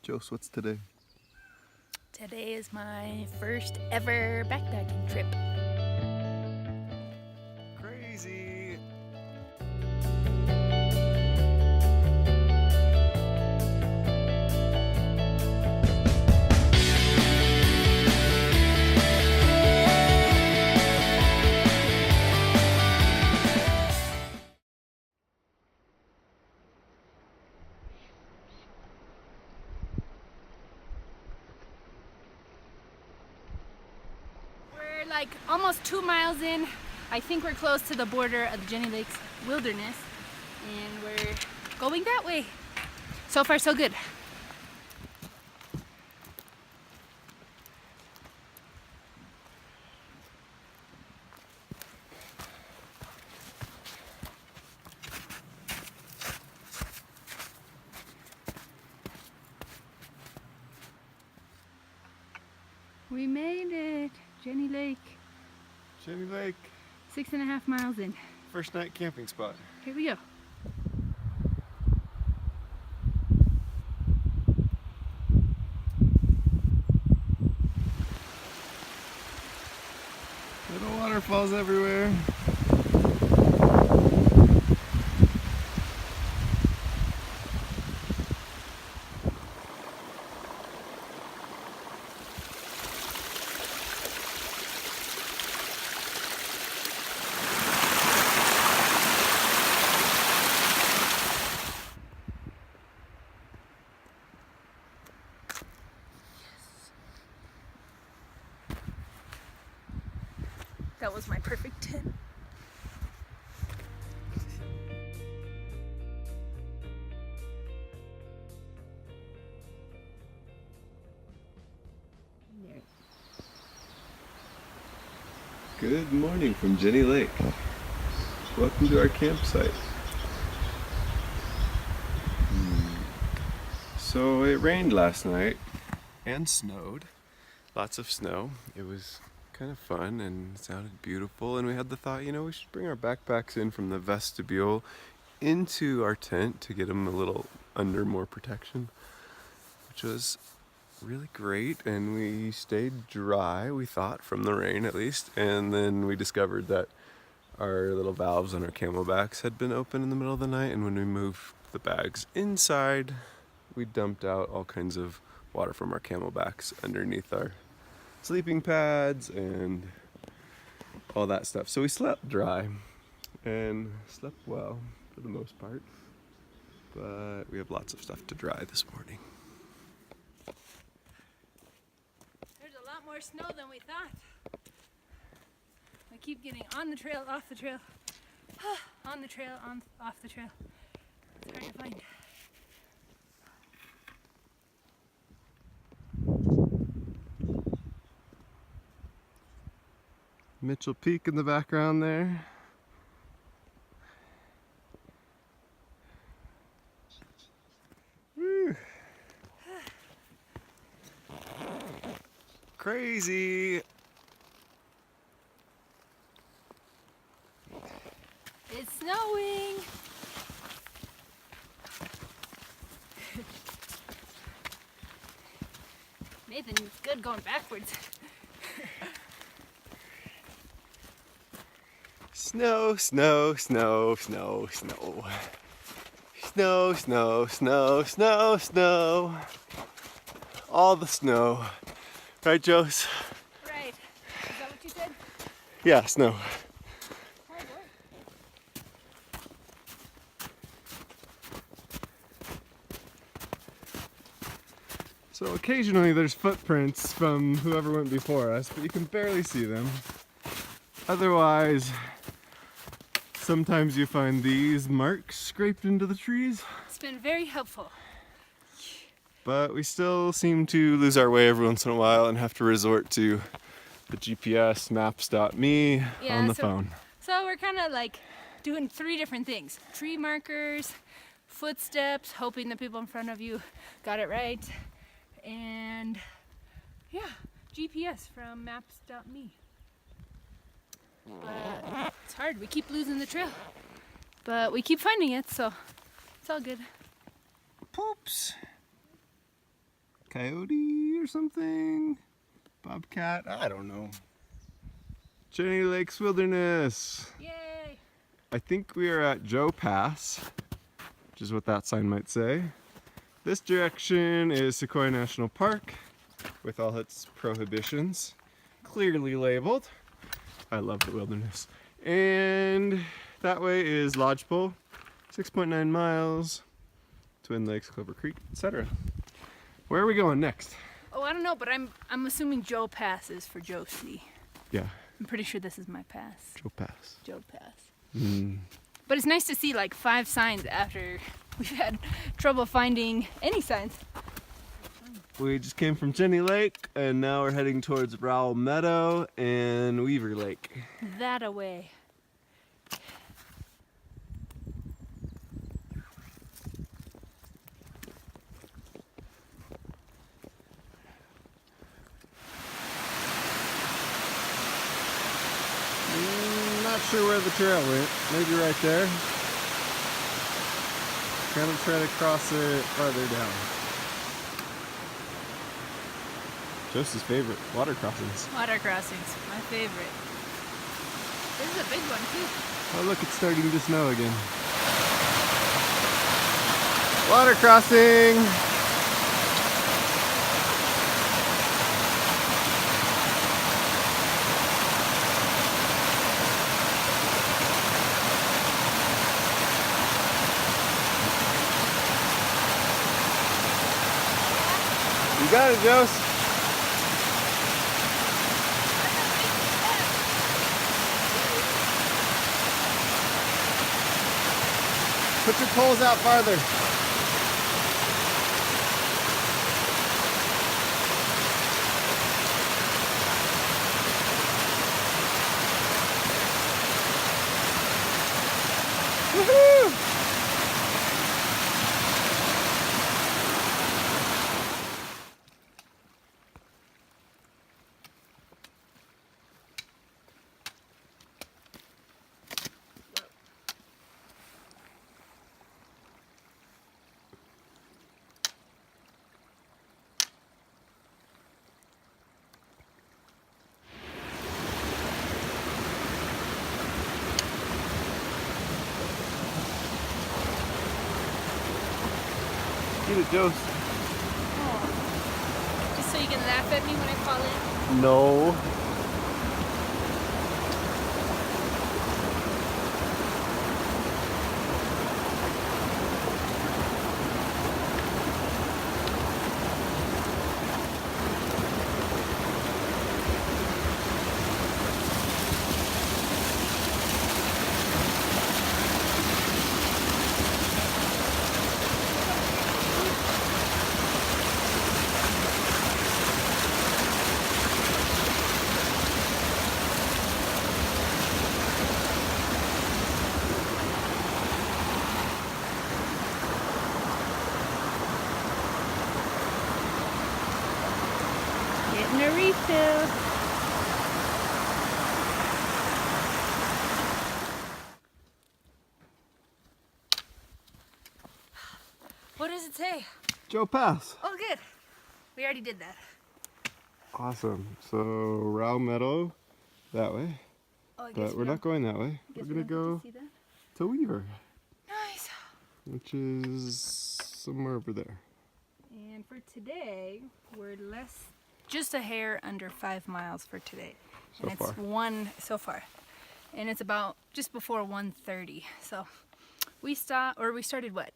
Jose, what's today? Today is my first ever backpacking trip. Crazy! We're like almost 2 miles in. I think we're close to the border of the Jennie Lakes wilderness, and we're going that way. So far, so good. We made it, Jennie Lake. Jennie Lake. 6.5 miles in. First night camping spot. Here we go. Little waterfalls everywhere. That was my perfect 10. Good morning from Jennie Lake. Welcome to our campsite. So it rained last night and snowed. Lots of snow. It was kind of fun and it sounded beautiful, and we had the thought, we should bring our backpacks in from the vestibule into our tent to get them a little under more protection, which was really great. And we stayed dry, we thought, from the rain at least, and then we discovered that our little valves on our camelbacks had been open in the middle of the night, and when we moved the bags inside, we dumped out all kinds of water from our camelbacks underneath our sleeping pads and all that stuff. So we slept dry and slept well for the most part, but we have lots of stuff to dry this morning. There's a lot more snow than we thought. We keep getting on the trail, off the trail, on the trail, off the trail. It's hard to find. Mitchell Peak in the background there. Woo. Crazy. It's snowing. Nathan's good going backwards. Snow, snow, snow, snow, snow. Snow, snow, snow, snow, snow. All the snow. Right, Jose? Right. Is that what you said? Yeah, snow. Hard work. So occasionally there's footprints from whoever went before us, but you can barely see them. Otherwise, sometimes you find these marks scraped into the trees. It's been very helpful. But we still seem to lose our way every once in a while and have to resort to the GPS maps.me on the phone. So we're kind of like doing 3 different things. Tree markers, footsteps, hoping the people in front of you got it right, and yeah, GPS from maps.me. But it's hard. We keep losing the trail, but we keep finding it, so it's all good. Poops. coyote or something? Bobcat? I don't know. Jennie Lake's Wilderness. Yay! I think we are at Joe Pass, which is what that sign might say. This direction is Sequoia National Park with all its prohibitions clearly labeled. I love the wilderness. And that way is Lodgepole, 6.9 miles, Twin Lakes, Clover Creek, etc. Where are we going next? Oh, I don't know, but I'm assuming Joe Pass is for Josie. Yeah, I'm pretty sure this is my pass. Joe Pass. Joe Pass. Mm. But it's nice to see like 5 signs after we've had trouble finding any signs. We just came from Jennie Lake and now we're heading towards Rowell Meadow and Weaver Lake. That away. Not sure where the trail went. Maybe right there. Gonna try to cross it farther down. Josie's favorite, water crossings. Water crossings, my favorite. This is a big one too. Oh look, it's starting to snow again. Water crossing! You got it, Jose. Put your poles out farther. Woohoo! Get a dose. Oh. Just so you can laugh at me when I fall in. No. Getting a refill. What does it say? Joe Pass. Oh, good. We already did that. Awesome. So Rowell Meadow that way, Oh, I guess but we're not going that way. We're gonna go See that? to Weaver, Nice. which is somewhere over there. And for today, we're just a hair under 5 miles for today. So And it's so far. And it's about just before 1:30. So we started what?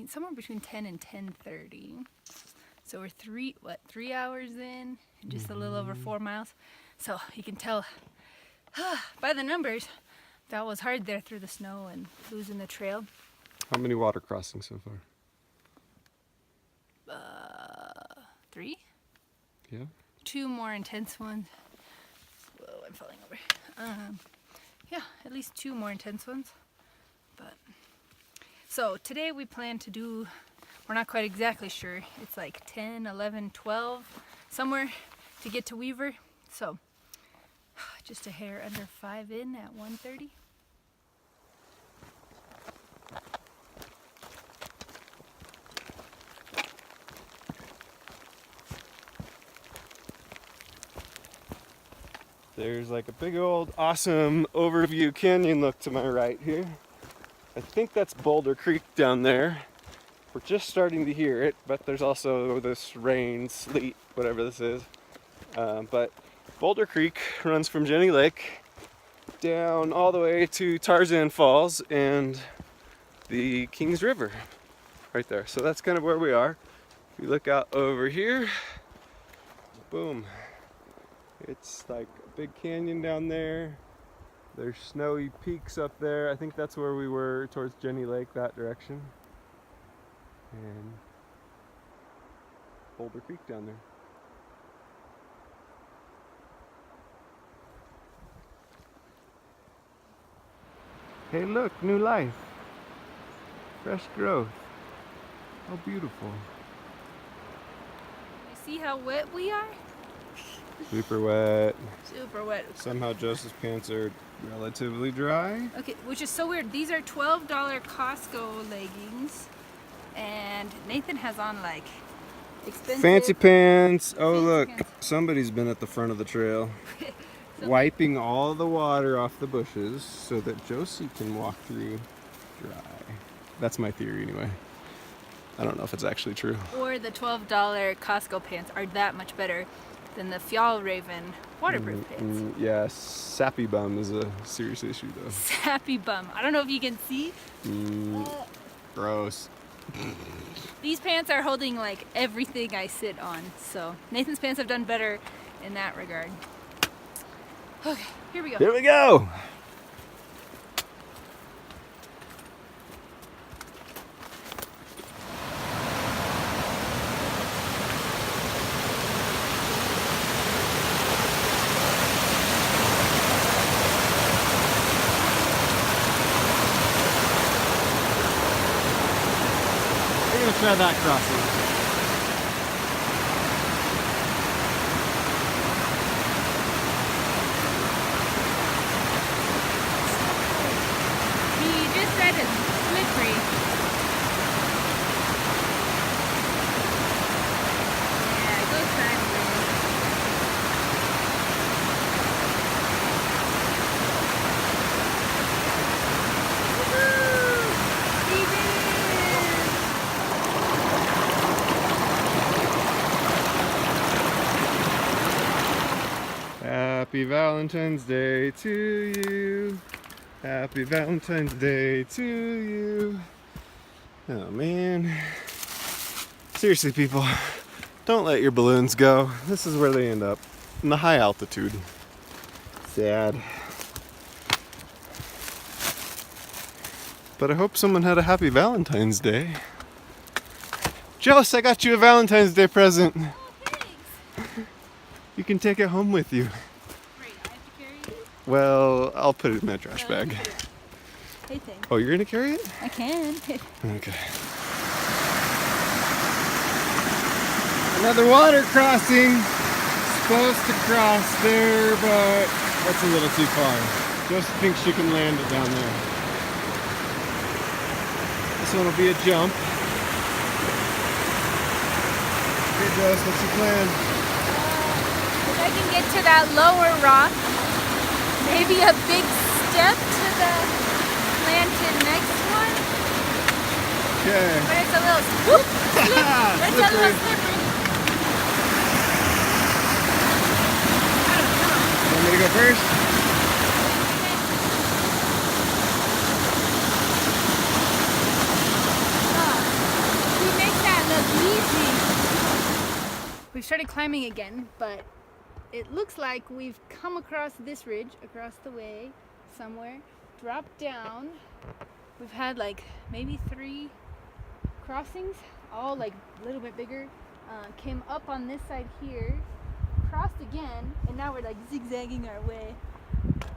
Somewhere between 10 and 10:30. So we're 3 hours in and just a little over 4 miles. So you can tell by the numbers that was hard there through the snow and losing the trail. How many water crossings so far? 3? Yeah. 2 more intense ones. Whoa, I'm falling over. Yeah, at least 2 more intense ones. But so today we plan to do, we're not quite exactly sure. It's like 10, 11, 12, somewhere to get to Weaver. So just a hair under 5 in at 1:30. There's like a big old awesome overview canyon look to my right here. I think that's Boulder Creek down there. We're just starting to hear it, but there's also this rain, sleet, whatever this is. But Boulder Creek runs from Jennie Lake down all the way to Tarzan Falls and the Kings River right there. So that's kind of where we are. If you look out over here, boom. It's like a big canyon down there. There's snowy peaks up there. I think that's where we were, towards Jennie Lake, that direction. And Boulder Creek down there. Hey look, new life. Fresh growth. How beautiful. You see how wet we are? Super wet. Super wet. Somehow Joseph's pants are relatively dry. Okay, which is so weird. These are $12 Costco leggings. And Nathan has on like expensive Fancy pants. Oh fancy look, pants. somebody's been at the front of the trail wiping all the water off the bushes so that Josie can walk through dry. That's my theory anyway. I don't know if it's actually true. Or the $12 Costco pants are that much better than the Fjallraven waterproof pants. Yeah, sappy bum is a serious issue though. Sappy bum. I don't know if you can see. Gross. These pants are holding like everything I sit on. So Nathan's pants have done better in that regard. Okay, here we go. Here we go. We're gonna try that crossing. He just said it's slippery. Yeah, it goes sideways. Woohoo! We did it! Happy Valentine's Day to you. Happy Valentine's Day to you. Oh man. Seriously, people, don't let your balloons go. This is where they end up, in the high altitude. Sad. But I hope someone had a happy Valentine's Day. Jose, I got you a Valentine's Day present. Oh, thanks. You can take it home with you. Great, I have to carry it? Well, I'll put it in my trash bag. Hey, thanks. Oh, you're gonna carry it? I can. Okay. Another water crossing. Supposed to cross there, but that's a little too far. Just thinks she can land it down there. This one will be a jump. Okay, Jess, what's your plan? If I can get to that lower rock, maybe a big step to the planted next one. Okay. But it's a little whoop, slip. It's a little slippery. Want me to go first? We make that look easy. We've started climbing again, but it looks like we've come across this ridge across the way somewhere, dropped down. We've had like maybe 3 crossings, all like a little bit bigger. Came up on this side here, crossed again, and now we're like zigzagging our way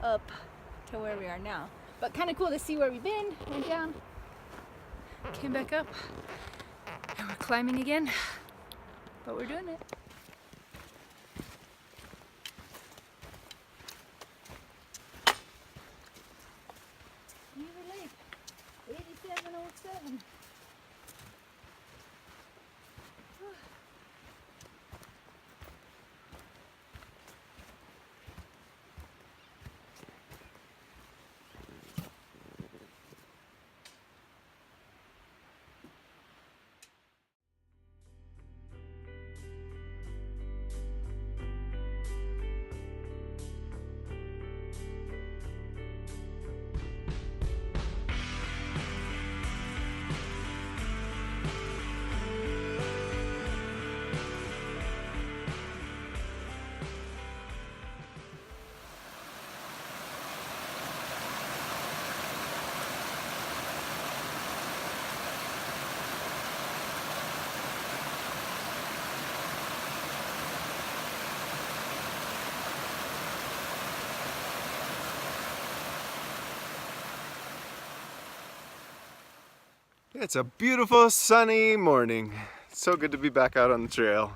up to where we are now. But kind of cool to see where we've been. Went down, came back up, and we're climbing again. But we're doing it. Beaver Lake, 8707. It's a beautiful sunny morning. It's so good to be back out on the trail.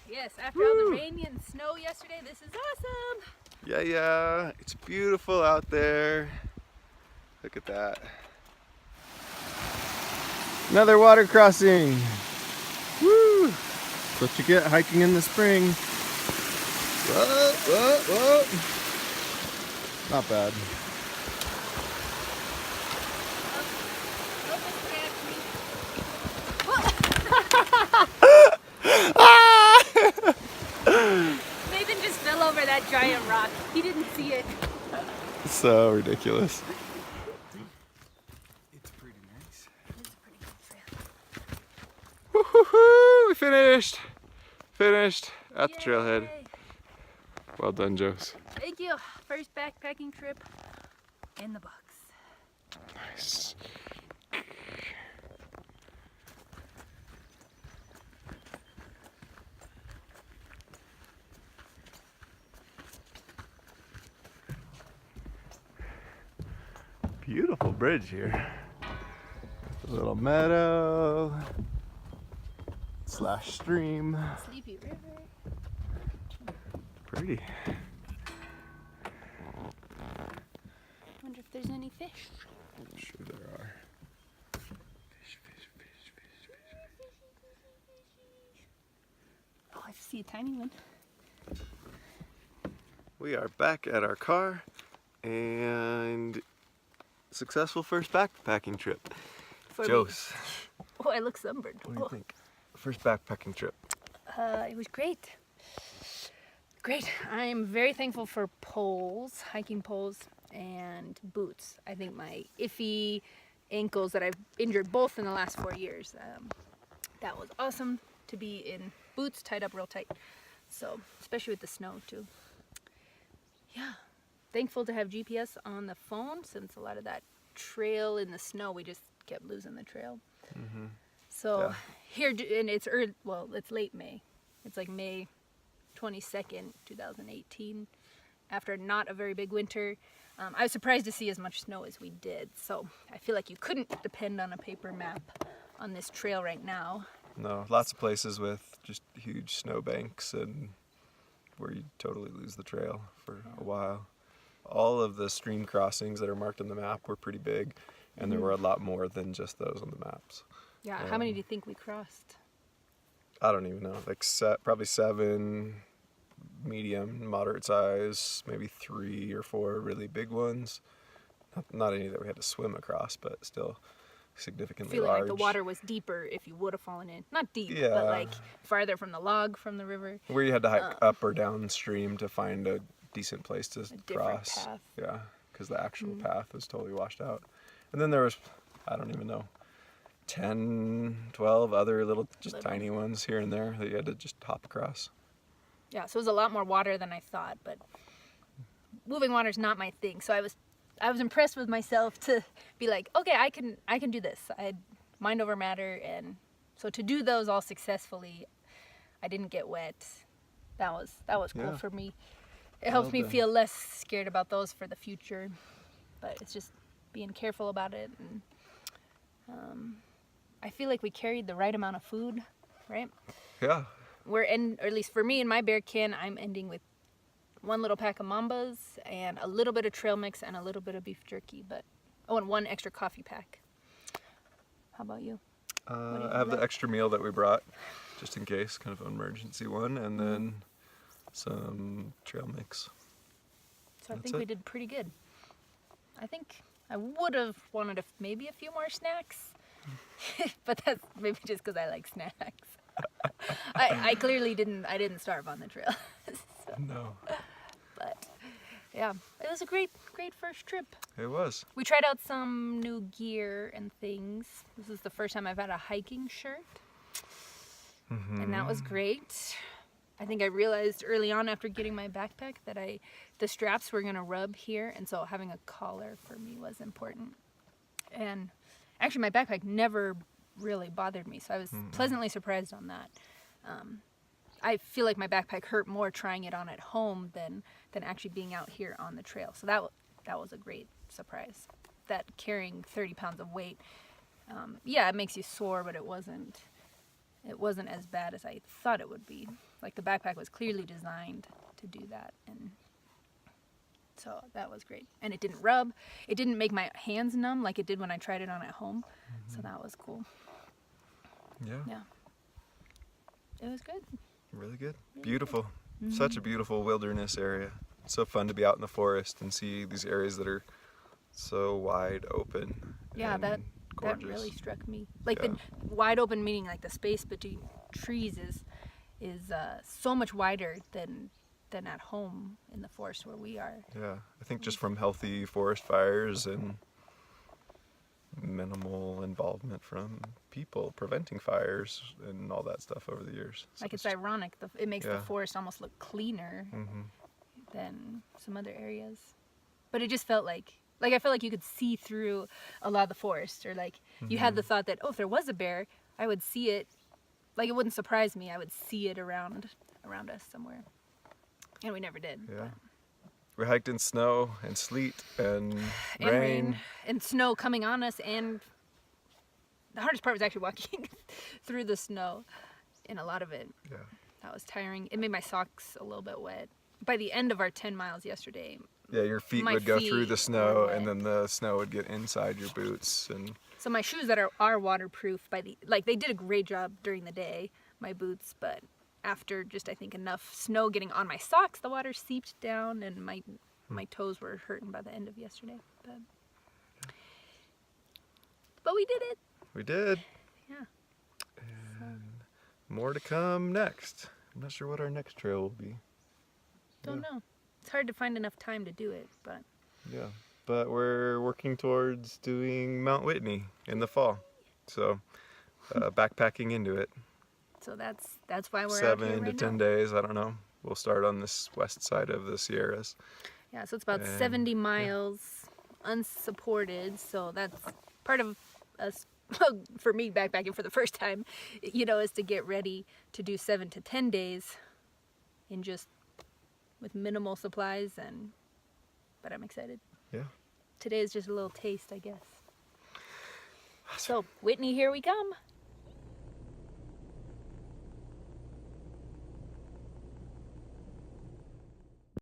Yes, after all the rain and snow yesterday, this is awesome. Yeah, it's beautiful out there. Look at that. Another water crossing. Woo! That's what you get hiking in the spring. Whoa, whoa, whoa. Not bad. Nathan just fell over that giant rock. He didn't see it. So ridiculous. It's pretty nice. It's a pretty good trail. Woo-hoo-hoo! We finished! Finished at the trailhead. Yay. Well done, Jose. Thank you. First backpacking trip in the books. Nice. Beautiful bridge here. A little meadow / stream. Sleepy River. Pretty. Wonder if there's any fish. I'm sure there are. Fish, fish, fish, fish, fish. Oh, I see a tiny one. We are back at our car and successful first backpacking trip. For me. Jose, Oh, I look sunburned. what do you think? First backpacking trip. It was great. Great. I'm very thankful for poles, hiking poles, and boots. I think my iffy ankles that I've injured both in the last 4 years, that was awesome to be in boots tied up real tight. So, especially with the snow too. Yeah. Thankful to have GPS on the phone since a lot of that trail in the snow, we just kept losing the trail. Mm-hmm. So Yeah. here, and it's early, well, it's late May. It's like May 22nd, 2018. After not a very big winter, I was surprised to see as much snow as we did. So I feel like you couldn't depend on a paper map on this trail right now. No, lots of places with just huge snowbanks and where you totally lose the trail for a while. All of the stream crossings that are marked on the map were pretty big, and there were a lot more than just those on the maps. Yeah, how many do you think we crossed? I don't even know, like probably 7 medium, moderate size, maybe 3 or 4 really big ones. Not any that we had to swim across, but still significantly Feeling large. like the water was deeper if you would have fallen in. Not deep, Yeah. but like farther from the log from the river. Where you had to hike up or downstream to find a decent place to different cross. path. Yeah, because the actual path was totally washed out. And then there was, I don't even know, 10, 12 other little, just tiny ones here and there that you had to just hop across. Yeah, so it was a lot more water than I thought, but moving water is not my thing. So I was impressed with myself to be like, okay, I can do this. I had mind over matter, and so to do those all successfully, I didn't get wet. That was cool Yeah. for me. It helps me done. feel less scared about those for the future. But it's just being careful about it, and I feel like we carried the right amount of food, right? Yeah. Or at least for me in my bear can, I'm ending with 1 little pack of Mambas and a little bit of trail mix and a little bit of beef jerky, and 1 extra coffee pack. How about you? do you I have the got? extra meal that we brought, just in case, kind of an emergency one, and then some trail mix. So I That's think we it. did pretty good. I think I would have wanted maybe a few more snacks, but that's maybe just because I like snacks. I clearly didn't starve on the trail. So, No. but Yeah, it was a great first trip. It was. We tried out some new gear and things. This is the first time I've had a hiking shirt. And that was great. I think I realized early on after getting my backpack that the straps were gonna rub here, and so having a collar for me was important. And actually my backpack never really bothered me, so I was pleasantly surprised on that. I feel like my backpack hurt more trying it on at home than actually being out here on the trail. So that was a great surprise. That carrying 30 pounds of weight, yeah, it makes you sore, but it wasn't as bad as I thought it would be. Like the backpack was clearly designed to do that, and so that was great. And it didn't rub. It didn't make my hands numb like it did when I tried it on at home. So that was cool. Yeah. It was good. Really good. Beautiful. Such a beautiful wilderness area. So fun to be out in the forest and see these areas that are so wide open. Yeah, and that gorgeous. really struck me. Like the wide open meaning like the space between trees is so much wider than at home in the forest where we are. Yeah, I think just from healthy forest fires and minimal involvement from people preventing fires and all that stuff over the years. So Like it's ironic. It makes the Yeah. forest almost look cleaner than some other areas. But it just felt like I felt like you could see through a lot of the forest, or like you had the thought that, oh, if there was a bear, I would see it. Like it wouldn't surprise me. I would see it around us somewhere. And we never did. Yeah. We hiked in snow and sleet and rain. And snow coming on us, and the hardest part was actually walking through the snow in a lot of it. Yeah. That was tiring. It made my socks a little bit wet. By the end of our 10 miles yesterday, Yeah, your feet My would go through feet the snow, were and wet. then the snow would get inside your boots. And so my shoes that are waterproof they did a great job during the day, my boots, but after just I think enough snow getting on my socks, the water seeped down and my toes were hurting by the end of yesterday. But we did it. we did. Yeah. And more to come next. I'm not sure what our next trail will be. Don't know. It's hard to find enough time to do it, but Yeah, but we're working towards doing Mount Whitney in the fall. So backpacking into it. so that's why we're out 7 here to right 10 now. days, I don't know. We'll start on this west side of the Sierras. Yeah, so it's about And, 70 miles unsupported. So that's part of us, for me, backpacking for the first time, is to get ready to do 7 to 10 days in just with minimal supplies, but I'm excited. Yeah. Today is just a little taste, I guess. So, Whitney, here we come.